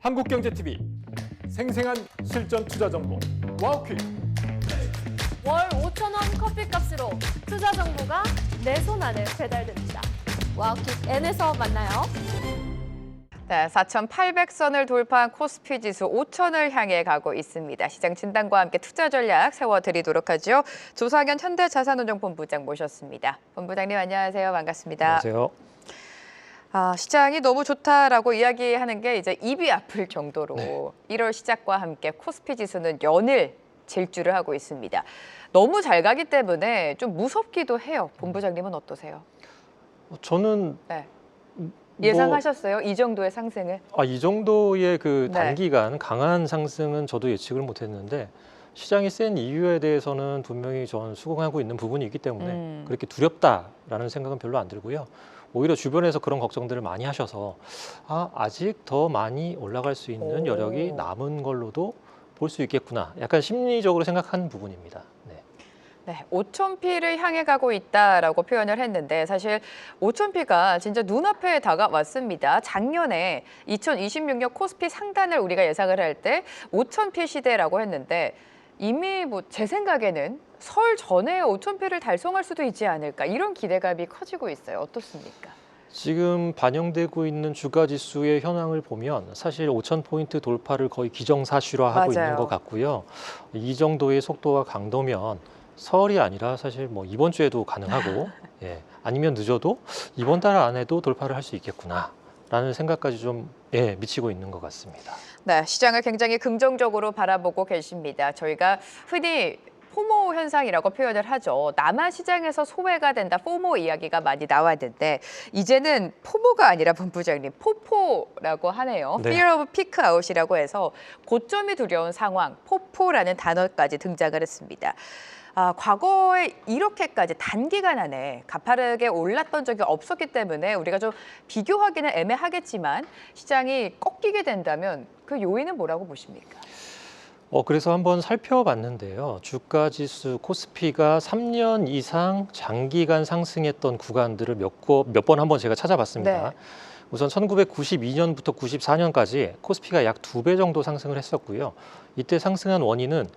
한국경제TV 생생한 실전 투자 정보 와우퀵. 월 5,000원 커피값으로 투자 정보가 내 손 안에 배달됩니다. 와우킥 N에서 만나요. 네, 4,800선을 돌파한 코스피 지수 5,000을 향해 가고 있습니다. 시장 진단과 함께 투자 전략 세워드리도록 하죠. 조상현 현대자산운용본부장 모셨습니다. 본부장님 안녕하세요. 반갑습니다. 안녕하세요. 시장이 너무 좋다라고 이야기하는 게 이제 입이 아플 정도로 네. 1월 시작과 함께 코스피 지수는 연일 질주를 하고 있습니다. 너무 잘 가기 때문에 좀 무섭기도 해요. 본부장님은 어떠세요? 저는 네. 예상하셨어요? 이 정도의 상승을? 이 정도의 그 네. 단기간 강한 상승은 저도 예측을 못했는데 시장이 센 이유에 대해서는 분명히 저는 수긍하고 있는 부분이 있기 때문에 그렇게 두렵다라는 생각은 별로 안 들고요. 오히려 주변에서 그런 걱정들을 많이 하셔서 아직 더 많이 올라갈 수 있는 여력이 남은 걸로도 볼 수 있겠구나. 약간 심리적으로 생각한 부분입니다. 네. 네, 5,000P를 향해 가고 있다라고 표현을 했는데 사실 5,000P가 진짜 눈앞에 다가왔습니다. 작년에 2026년 코스피 상단을 우리가 예상을 할 때 5,000P 시대라고 했는데 이미 제 생각에는 설 전에 5,000P를 달성할 수도 있지 않을까 이런 기대감이 커지고 있어요. 어떻습니까? 지금 반영되고 있는 주가지수의 현황을 보면 사실 5,000포인트 돌파를 거의 기정사실화하고 맞아요. 있는 것 같고요. 이 정도의 속도와 강도면 설이 아니라 사실 이번 주에도 가능하고 아니면 늦어도 이번 달 안에도 돌파를 할 수 있겠구나라는 생각까지 좀 미치고 있는 것 같습니다. 네, 시장을 굉장히 긍정적으로 바라보고 계십니다. 저희가 흔히 포모 현상이라고 표현을 하죠. 남아 시장에서 소외가 된다, 포모 이야기가 많이 나왔는데 이제는 포모가 아니라 본부장님, 포포라고 하네요. 네. Fear of Peak Out이라고 해서 고점이 두려운 상황, 포포라는 단어까지 등장을 했습니다. 과거에 이렇게까지 단기간 안에 가파르게 올랐던 적이 없었기 때문에 우리가 좀 비교하기는 애매하겠지만 시장이 꺾이게 된다면 그 요인은 뭐라고 보십니까? 그래서 한번 살펴봤는데요. 주가지수 코스피가 3년 이상 장기간 상승했던 구간들을 몇 번 한번 제가 찾아봤습니다. 네. 우선 1992년부터 94년까지 코스피가 약 2배 정도 상승을 했었고요. 이때 상승한 원인은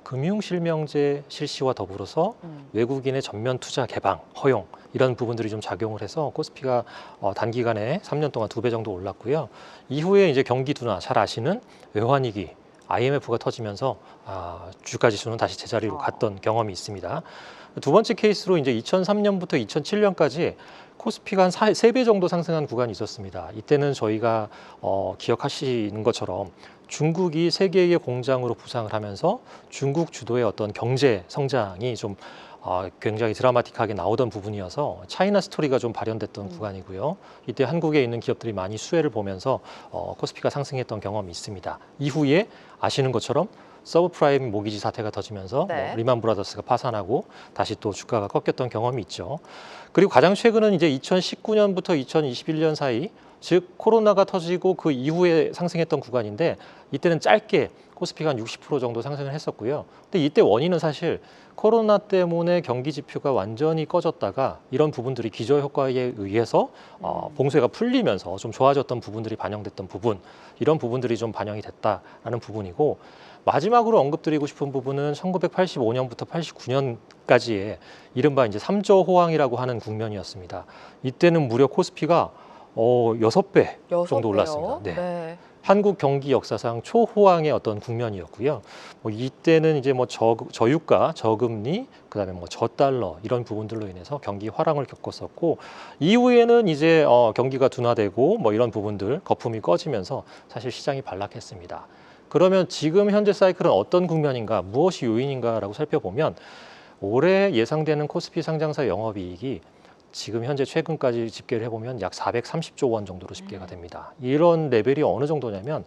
금융실명제 실시와 더불어서 외국인의 전면 투자 개방, 허용 이런 부분들이 좀 작용을 해서 코스피가 단기간에 3년 동안 2배 정도 올랐고요. 이후에 이제 경기 둔화, 잘 아시는 외환위기, IMF가 터지면서 주가지수는 다시 제자리로 갔던 경험이 있습니다. 두 번째 케이스로 이제 2003년부터 2007년까지 코스피가 한 3배 정도 상승한 구간이 있었습니다. 이때는 저희가 기억하시는 것처럼 중국이 세계의 공장으로 부상을 하면서 중국 주도의 어떤 경제 성장이 좀 굉장히 드라마틱하게 나오던 부분이어서 차이나 스토리가 좀 발현됐던 구간이고요. 이때 한국에 있는 기업들이 많이 수혜를 보면서 코스피가 상승했던 경험이 있습니다. 이후에 아시는 것처럼 서브프라임 모기지 사태가 터지면서 네. 리만 브라더스가 파산하고 다시 또 주가가 꺾였던 경험이 있죠. 그리고 가장 최근은 이제 2019년부터 2021년 사이, 즉 코로나가 터지고 그 이후에 상승했던 구간인데 이때는 짧게 코스피가 한 60% 정도 상승을 했었고요. 근데 이때 원인은 사실 코로나 때문에 경기 지표가 완전히 꺼졌다가 이런 부분들이 기저효과에 의해서 봉쇄가 풀리면서 좀 좋아졌던 부분들이 반영됐던 부분, 이런 부분들이 좀 반영이 됐다라는 부분이고, 마지막으로 언급드리고 싶은 부분은 1985년부터 89년까지의 이른바 이제 3조 호황이라고 하는 국면이었습니다. 이때는 무려 코스피가 6배 정도 올랐습니다. 네. 한국 경기 역사상 초호황의 어떤 국면이었고요. 이때는 이제 저유가, 저금리, 그다음에 저달러 이런 부분들로 인해서 경기 화랑을 겪었었고, 이후에는 이제 경기가 둔화되고 이런 부분들 거품이 꺼지면서 사실 시장이 반락했습니다. 그러면 지금 현재 사이클은 어떤 국면인가, 무엇이 요인인가라고 살펴보면 올해 예상되는 코스피 상장사 영업이익이 지금 현재 최근까지 집계를 해보면 약 430조 원 정도로 집계가 됩니다. 이런 레벨이 어느 정도냐면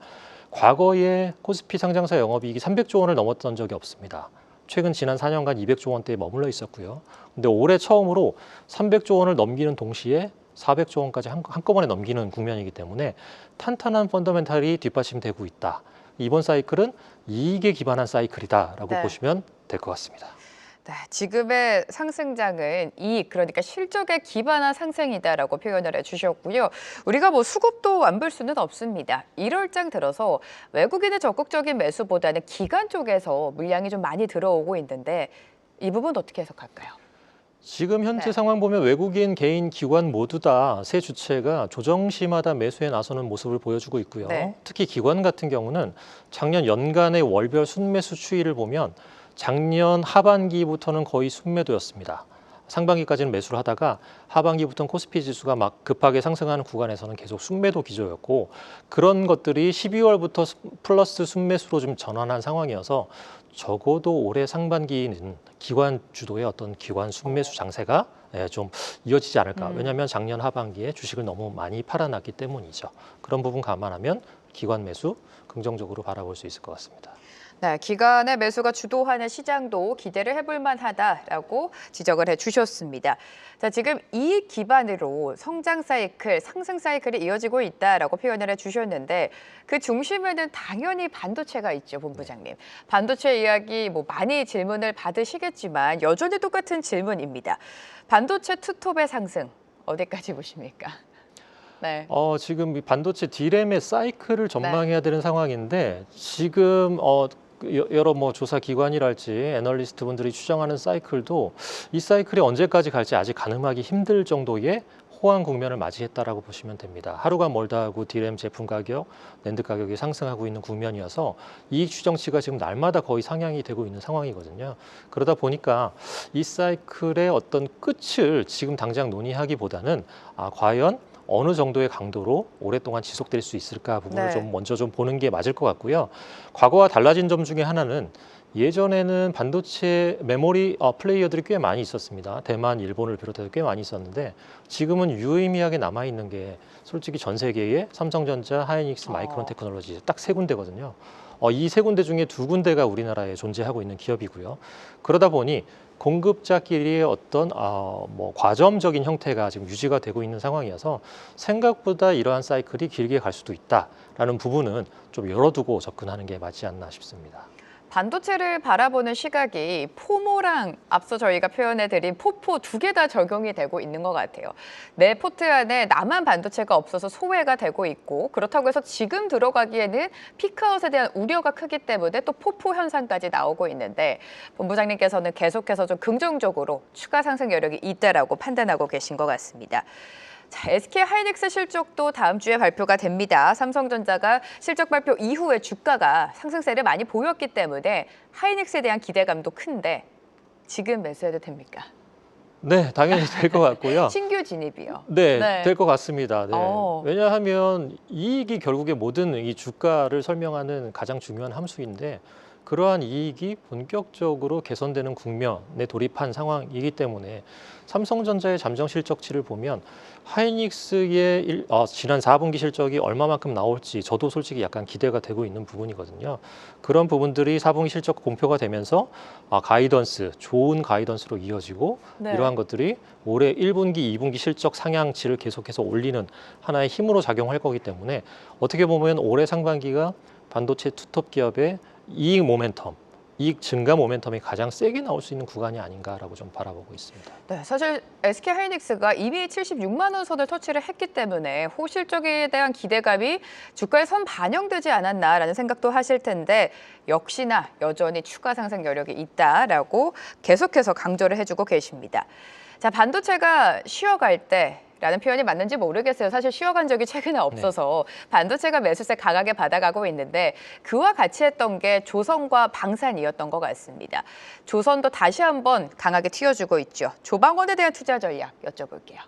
과거에 코스피 상장사 영업이익이 300조 원을 넘었던 적이 없습니다. 최근 지난 4년간 200조 원대에 머물러 있었고요. 근데 올해 처음으로 300조 원을 넘기는 동시에 400조 원까지 한꺼번에 넘기는 국면이기 때문에 탄탄한 펀더멘탈이 뒷받침되고 있다. 이번 사이클은 이익에 기반한 사이클이다라고 보시면 될 것 같습니다. 네, 지금의 상승장은 이익, 그러니까 실적에 기반한 상승이다라고 표현을 해주셨고요. 우리가 뭐 수급도 안 볼 수는 없습니다. 1월장 들어서 외국인의 적극적인 매수보다는 기관 쪽에서 물량이 좀 많이 들어오고 있는데 이 부분 어떻게 해석할까요? 지금 현재 네. 상황 보면 외국인, 개인, 기관 모두 다 세 주체가 조정 시마다 매수에 나서는 모습을 보여주고 있고요. 네. 특히 기관 같은 경우는 작년 연간의 월별 순매수 추이를 보면 작년 하반기부터는 거의 순매도였습니다. 상반기까지는 매수를 하다가 하반기부터는 코스피 지수가 막 급하게 상승하는 구간에서는 계속 순매도 기조였고 그런 것들이 12월부터 플러스 순매수로 좀 전환한 상황이어서 적어도 올해 상반기는 기관 주도의 어떤 기관 순매수 장세가 좀 이어지지 않을까. 왜냐하면 작년 하반기에 주식을 너무 많이 팔아놨기 때문이죠. 그런 부분 감안하면 기관 매수 긍정적으로 바라볼 수 있을 것 같습니다. 네, 기관의 매수가 주도하는 시장도 기대를 해볼 만하다라고 지적을 해주셨습니다. 자, 지금 이익 기반으로 성장 사이클, 상승 사이클이 이어지고 있다라고 표현을 해주셨는데 그 중심에는 당연히 반도체가 있죠, 본부장님. 반도체 이야기 뭐 많이 질문을 받으시겠지만 여전히 똑같은 질문입니다. 반도체 투톱의 상승 어디까지 보십니까? 네. 지금 이 반도체 D램의 사이클을 전망해야 되는 상황인데 지금 여러 뭐 조사 기관이랄지 애널리스트 분들이 추정하는 사이클도 이 사이클이 언제까지 갈지 아직 가늠하기 힘들 정도의 호황 국면을 맞이했다라고 보시면 됩니다. 하루가 멀다 하고 D램 제품 가격, 낸드 가격이 상승하고 있는 국면이어서 이익 추정치가 지금 날마다 거의 상향이 되고 있는 상황이거든요. 그러다 보니까 이 사이클의 어떤 끝을 지금 당장 논의하기보다는 과연 어느 정도의 강도로 오랫동안 지속될 수 있을까 부분을 네. 좀 먼저 좀 보는 게 맞을 것 같고요. 과거와 달라진 점 중에 하나는 예전에는 반도체 메모리 플레이어들이 꽤 많이 있었습니다. 대만, 일본을 비롯해서 꽤 많이 있었는데 지금은 유의미하게 남아있는 게 솔직히 전 세계에 삼성전자, 하이닉스, 마이크론 테크놀로지 딱 세 군데거든요. 이 세 군데 중에 두 군데가 우리나라에 존재하고 있는 기업이고요. 그러다 보니 공급자끼리의 어떤 과점적인 형태가 지금 유지가 되고 있는 상황이어서 생각보다 이러한 사이클이 길게 갈 수도 있다라는 부분은 좀 열어두고 접근하는 게 맞지 않나 싶습니다. 반도체를 바라보는 시각이 포모랑 앞서 저희가 표현해드린 포포 두 개 다 적용이 되고 있는 것 같아요. 내 포트 안에 남한 반도체가 없어서 소외가 되고 있고 그렇다고 해서 지금 들어가기에는 피크아웃에 대한 우려가 크기 때문에 또 포포 현상까지 나오고 있는데 본부장님께서는 계속해서 좀 긍정적으로 추가 상승 여력이 있다라고 판단하고 계신 것 같습니다. 자, SK 하이닉스 실적도 다음 주에 발표가 됩니다. 삼성전자가 실적 발표 이후에 주가가 상승세를 많이 보였기 때문에 하이닉스에 대한 기대감도 큰데 지금 매수해도 됩니까? 네, 당연히 될 것 같고요. 신규 진입이요. 네, 될 것 같습니다. 네. 어. 왜냐하면 이익이 결국에 모든 이 주가를 설명하는 가장 중요한 함수인데 그러한 이익이 본격적으로 개선되는 국면에 돌입한 상황이기 때문에 삼성전자의 잠정 실적치를 보면 하이닉스의 지난 4분기 실적이 얼마만큼 나올지 저도 솔직히 약간 기대가 되고 있는 부분이거든요. 그런 부분들이 4분기 실적 공표가 되면서 가이던스, 좋은 가이던스로 이어지고 네. 이러한 것들이 올해 1분기, 2분기 실적 상향치를 계속해서 올리는 하나의 힘으로 작용할 거기 때문에 어떻게 보면 올해 상반기가 반도체 투톱 기업의 이익 모멘텀, 이익 증가 모멘텀이 가장 세게 나올 수 있는 구간이 아닌가라고 좀 바라보고 있습니다. 네, 사실 SK 하이닉스가 이미 76만 원 선을 터치를 했기 때문에 호실적에 대한 기대감이 주가에 선 반영되지 않았나라는 생각도 하실 텐데 역시나 여전히 추가 상승 여력이 있다라고 계속해서 강조를 해주고 계십니다. 자, 반도체가 쉬어갈 때 라는 표현이 맞는지 모르겠어요. 사실 쉬어간 적이 최근에 없어서 반도체가 매수세 강하게 받아가고 있는데 그와 같이 했던 게 조선과 방산이었던 것 같습니다. 조선도 다시 한번 강하게 튀어주고 있죠. 조방원에 대한 투자 전략 여쭤볼게요.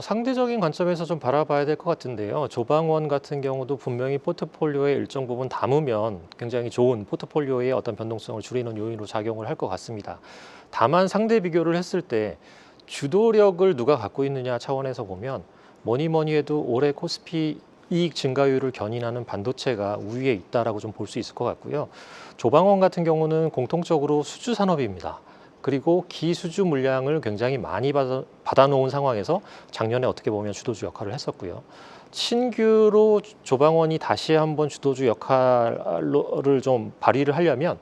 상대적인 관점에서 좀 바라봐야 될 것 같은데요. 조방원 같은 경우도 분명히 포트폴리오의 일정 부분 담으면 굉장히 좋은 포트폴리오의 어떤 변동성을 줄이는 요인으로 작용을 할 것 같습니다. 다만 상대 비교를 했을 때 주도력을 누가 갖고 있느냐 차원에서 보면 뭐니 해도 올해 코스피 이익 증가율을 견인하는 반도체가 우위에 있다라고 좀 볼 수 있을 것 같고요. 조방원 같은 경우는 공통적으로 수주 산업입니다. 그리고 기수주 물량을 굉장히 많이 받아놓은 상황에서 작년에 어떻게 보면 주도주 역할을 했었고요. 신규로 조방원이 다시 한번 주도주 역할을 좀 발휘를 하려면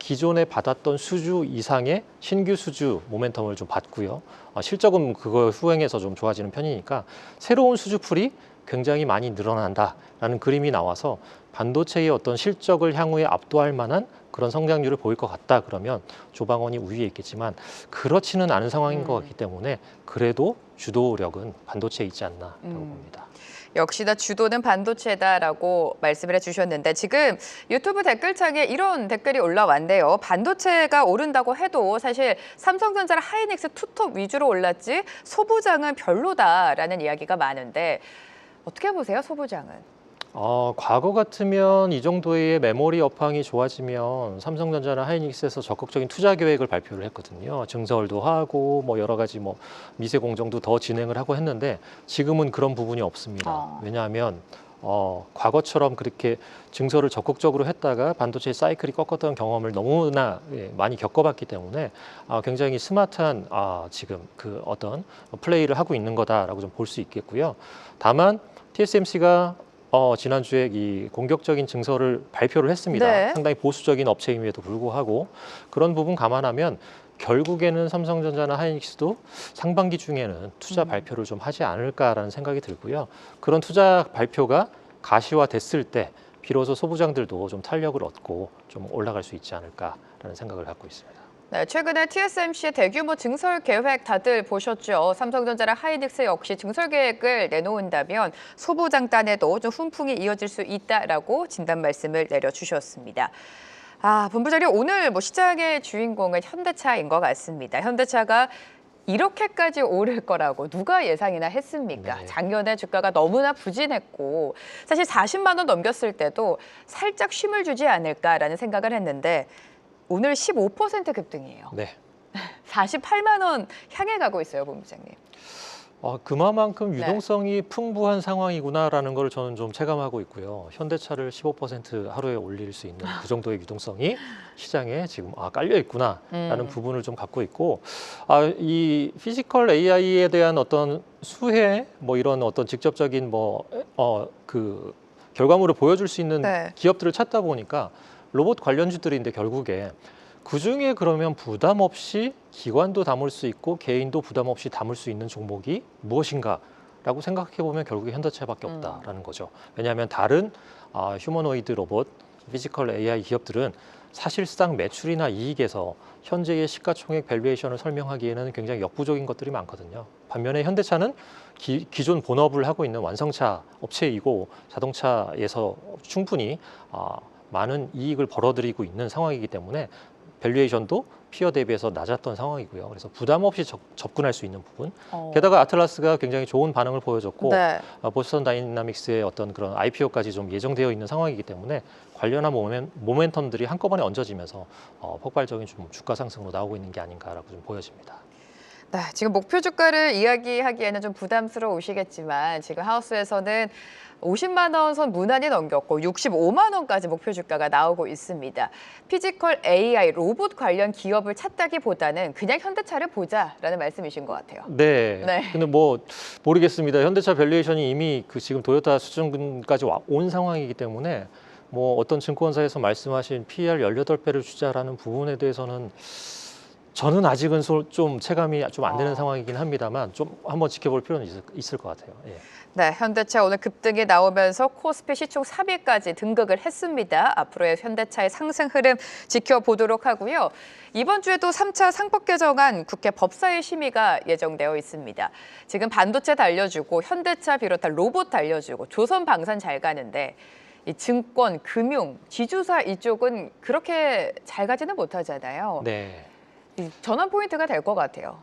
기존에 받았던 수주 이상의 신규 수주 모멘텀을 좀 받고요. 실적은 그걸 후행해서 좀 좋아지는 편이니까 새로운 수주풀이 굉장히 많이 늘어난다라는 그림이 나와서 반도체의 어떤 실적을 향후에 압도할 만한 그런 성장률을 보일 것 같다 그러면 조방원이 우위에 있겠지만 그렇지는 않은 상황인 것 같기 때문에 그래도 주도력은 반도체에 있지 않나라고 봅니다. 역시나 주도는 반도체다라고 말씀을 해주셨는데 지금 유튜브 댓글창에 이런 댓글이 올라왔네요. 반도체가 오른다고 해도 사실 삼성전자랑 하이닉스 투톱 위주로 올랐지 소부장은 별로다라는 이야기가 많은데 어떻게 보세요, 소부장은? 과거 같으면 이 정도의 메모리 업황이 좋아지면 삼성전자나 하이닉스에서 적극적인 투자 계획을 발표를 했거든요. 증설도 하고 뭐 여러 가지 뭐 미세 공정도 더 진행을 하고 했는데 지금은 그런 부분이 없습니다. 왜냐하면 과거처럼 그렇게 증설을 적극적으로 했다가 반도체 사이클이 꺾었던 경험을 너무나 많이 겪어봤기 때문에 굉장히 스마트한 지금 그 어떤 플레이를 하고 있는 거다라고 좀 볼 수 있겠고요. 다만 TSMC가 지난주에 이 공격적인 증설을 발표를 했습니다. 네. 상당히 보수적인 업체임에도 불구하고 그런 부분 감안하면 결국에는 삼성전자나 하이닉스도 상반기 중에는 투자 발표를 좀 하지 않을까라는 생각이 들고요. 그런 투자 발표가 가시화됐을 때 비로소 소부장들도 좀 탄력을 얻고 좀 올라갈 수 있지 않을까라는 생각을 갖고 있습니다. 네, 최근에 TSMC의 대규모 증설 계획 다들 보셨죠? 삼성전자랑 하이닉스 역시 증설 계획을 내놓은다면 소부장단에도 좀 훈풍이 이어질 수 있다라고 진단 말씀을 내려주셨습니다. 본부장님 오늘 뭐 시장의 주인공은 현대차인 것 같습니다. 현대차가 이렇게까지 오를 거라고 누가 예상이나 했습니까? 네. 작년에 주가가 너무나 부진했고 사실 40만 원 넘겼을 때도 살짝 쉼을 주지 않을까라는 생각을 했는데 오늘 15% 급등이에요. 네. 48만 원 향해 가고 있어요, 본부장님. 그만큼 유동성이 풍부한 상황이구나라는 걸 저는 좀 체감하고 있고요. 현대차를 15% 하루에 올릴 수 있는 그 정도의 유동성이 시장에 지금 깔려 있구나라는 부분을 좀 갖고 있고, 이 피지컬 AI에 대한 어떤 수혜 뭐 이런 어떤 직접적인 그 결과물을 보여줄 수 있는 기업들을 찾다 보니까 로봇 관련주들인데 결국에 그중에 그러면 부담 없이 기관도 담을 수 있고 개인도 부담 없이 담을 수 있는 종목이 무엇인가라고 생각해 보면 결국에 현대차밖에 없다라는 거죠. 왜냐하면 다른 휴머노이드 로봇, 피지컬 AI 기업들은 사실상 매출이나 이익에서 현재의 시가총액 밸류에이션을 설명하기에는 굉장히 역부족인 것들이 많거든요. 반면에 현대차는 기존 본업을 하고 있는 완성차 업체이고 자동차에서 충분히 많은 이익을 벌어들이고 있는 상황이기 때문에 밸류에이션도 피어 대비해서 낮았던 상황이고요. 그래서 부담 없이 접근할 수 있는 부분. 게다가 아틀라스가 굉장히 좋은 반응을 보여줬고 보스턴 다이나믹스의 어떤 그런 IPO까지 좀 예정되어 있는 상황이기 때문에 관련한 모멘텀들이 한꺼번에 얹어지면서 폭발적인 좀 주가 상승으로 나오고 있는 게 아닌가라고 좀 보여집니다. 네, 지금 목표 주가를 이야기하기에는 좀 부담스러우시겠지만 지금 하우스에서는 50만 원 선 무난히 넘겼고 65만 원까지 목표 주가가 나오고 있습니다. 피지컬 AI 로봇 관련 기업을 찾다기보다는 그냥 현대차를 보자라는 말씀이신 것 같아요. 네. 근데 모르겠습니다. 현대차 밸류에이션이 이미 그 지금 도요타 수준까지 온 상황이기 때문에 어떤 증권사에서 말씀하신 PER 18배를 주자라는 부분에 대해서는 저는 아직은 좀 체감이 좀 안 되는 상황이긴 합니다만 좀 한번 지켜볼 필요는 있을 것 같아요. 예. 네, 현대차 오늘 급등이 나오면서 코스피 시총 3위까지 등극을 했습니다. 앞으로의 현대차의 상승 흐름 지켜보도록 하고요. 이번 주에도 3차 상법 개정안 국회 법사위 심의가 예정되어 있습니다. 지금 반도체 달려주고 현대차 비롯한 로봇 달려주고 조선 방산 잘 가는데 이 증권, 금융, 지주사 이쪽은 그렇게 잘 가지는 못하잖아요. 네. 전환 포인트가 될 것 같아요.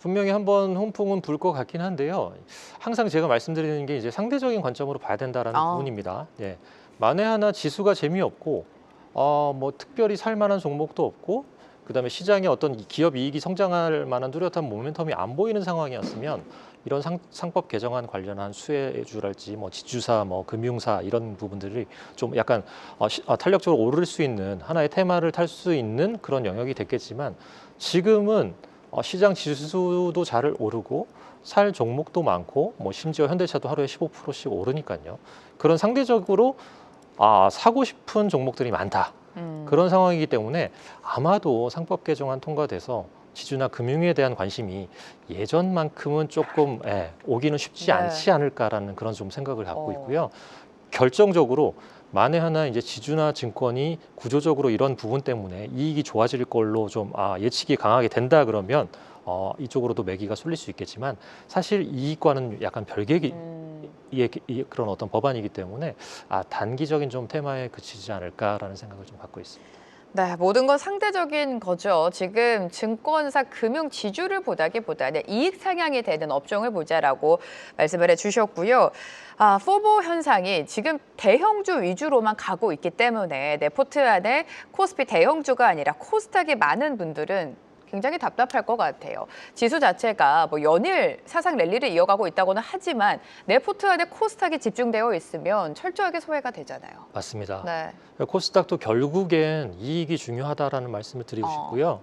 분명히 한번 홍풍은 불 것 같긴 한데요. 항상 제가 말씀드리는 게 이제 상대적인 관점으로 봐야 된다라는 부분입니다. 예. 만에 하나 지수가 재미없고 특별히 살만한 종목도 없고 그다음에 시장에 어떤 기업 이익이 성장할 만한 뚜렷한 모멘텀이 안 보이는 상황이었으면 이런 상법 개정안 관련한 수혜주랄지 지주사, 금융사 이런 부분들이 좀 약간 탄력적으로 오를 수 있는 하나의 테마를 탈 수 있는 그런 영역이 됐겠지만 지금은 시장 지수도 잘 오르고 살 종목도 많고 심지어 현대차도 하루에 15%씩 오르니까요. 그런 상대적으로 사고 싶은 종목들이 많다. 그런 상황이기 때문에 아마도 상법 개정안 통과돼서 지주나 금융에 대한 관심이 예전만큼은 조금 오기는 쉽지 네. 않지 않을까라는 그런 좀 생각을 갖고 있고요. 결정적으로 만에 하나 이제 지주나 증권이 구조적으로 이런 부분 때문에 이익이 좋아질 걸로 좀 예측이 강하게 된다 그러면 이쪽으로도 매기가 쏠릴 수 있겠지만 사실 이익과는 약간 별개의 그런 어떤 법안이기 때문에 단기적인 좀 테마에 그치지 않을까라는 생각을 좀 갖고 있습니다. 네, 모든 건 상대적인 거죠. 지금 증권사 금융 지주를 보다기보다는 이익 상향이 되는 업종을 보자라고 말씀을 해주셨고요. 포보 현상이 지금 대형주 위주로만 가고 있기 때문에 내 포트 안에 코스피 대형주가 아니라 코스닥이 많은 분들은 굉장히 답답할 것 같아요. 지수 자체가 뭐 연일 사상 랠리를 이어가고 있다고는 하지만 내 포트 안에 코스닥이 집중되어 있으면 철저하게 소외가 되잖아요. 맞습니다. 네. 코스닥도 결국엔 이익이 중요하다라는 말씀을 드리고 싶고요.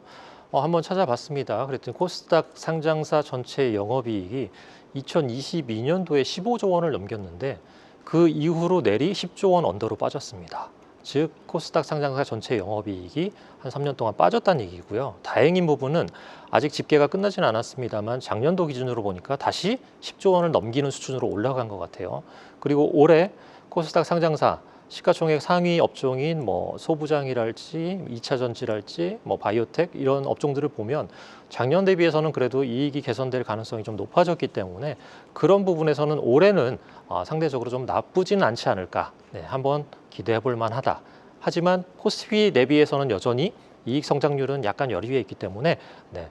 한번 찾아봤습니다. 그랬더니 코스닥 상장사 전체 영업이익이 2022년도에 15조 원을 넘겼는데 그 이후로 내리 10조 원 언더로 빠졌습니다. 즉 코스닥 상장사 전체 영업이익이 한 3년 동안 빠졌다는 얘기고요. 다행인 부분은 아직 집계가 끝나지는 않았습니다만 작년도 기준으로 보니까 다시 10조 원을 넘기는 수준으로 올라간 것 같아요. 그리고 올해 코스닥 상장사 시가총액 상위 업종인 뭐 소부장이랄지 2차 전지랄지 뭐 바이오텍 이런 업종들을 보면 작년 대비해서는 그래도 이익이 개선될 가능성이 좀 높아졌기 때문에 그런 부분에서는 올해는 상대적으로 좀 나쁘지는 않지 않을까. 한번 기대해 볼 만하다. 하지만 코스피 대비해서는 여전히 이익 성장률은 약간 열 위에 있기 때문에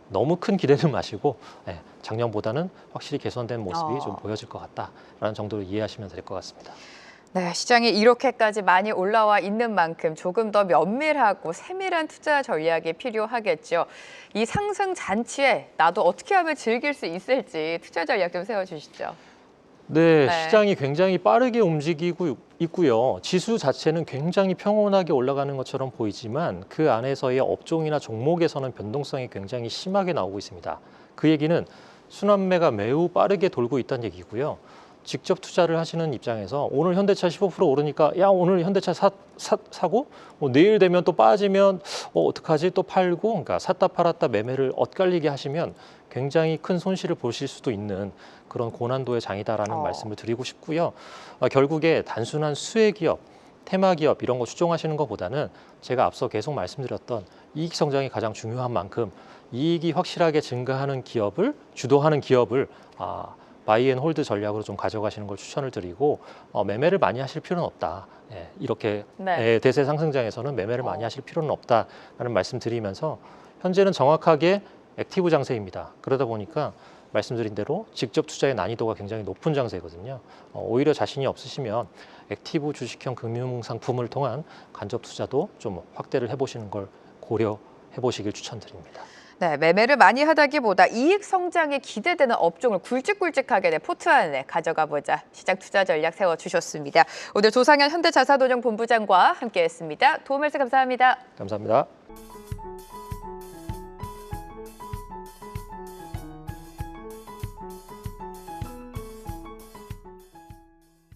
너무 큰 기대는 마시고 작년보다는 확실히 개선된 모습이 좀 보여질 것 같다라는 정도로 이해하시면 될 것 같습니다. 네, 시장이 이렇게까지 많이 올라와 있는 만큼 조금 더 면밀하고 세밀한 투자 전략이 필요하겠죠. 이 상승 잔치에 나도 어떻게 하면 즐길 수 있을지 투자 전략 좀 세워주시죠. 네, 네. 시장이 굉장히 빠르게 움직이고 있고요. 지수 자체는 굉장히 평온하게 올라가는 것처럼 보이지만 그 안에서의 업종이나 종목에서는 변동성이 굉장히 심하게 나오고 있습니다. 그 얘기는 순환매가 매우 빠르게 돌고 있다는 얘기고요. 직접 투자를 하시는 입장에서 오늘 현대차 15% 오르니까 야 오늘 현대차 사고 내일 되면 또 빠지면 어떡하지 또 팔고 그러니까 샀다 팔았다 매매를 엇갈리게 하시면 굉장히 큰 손실을 보실 수도 있는 그런 고난도의 장이다라는 말씀을 드리고 싶고요. 결국에 단순한 수혜기업, 테마기업 이런 거 추종하시는 것보다는 제가 앞서 계속 말씀드렸던 이익 성장이 가장 중요한 만큼 이익이 확실하게 증가하는 기업을 주도하는 기업을 바이앤홀드 전략으로 좀 가져가시는 걸 추천을 드리고 매매를 많이 하실 필요는 없다. 이렇게 대세 상승장에서는 매매를 많이 하실 필요는 없다라는 말씀 드리면서 현재는 정확하게 액티브 장세입니다. 그러다 보니까 말씀드린 대로 직접 투자의 난이도가 굉장히 높은 장세거든요. 오히려 자신이 없으시면 액티브 주식형 금융 상품을 통한 간접 투자도 좀 확대를 해보시는 걸 고려해 보시길 추천드립니다. 네, 매매를 많이 하다기보다 이익 성장에 기대되는 업종을 굵직굵직하게 내 포트 안에 가져가 보자. 시장 투자 전략 세워주셨습니다. 오늘 조상현 현대자산운용 본부장과 함께했습니다. 도움 말씀 감사합니다. 감사합니다.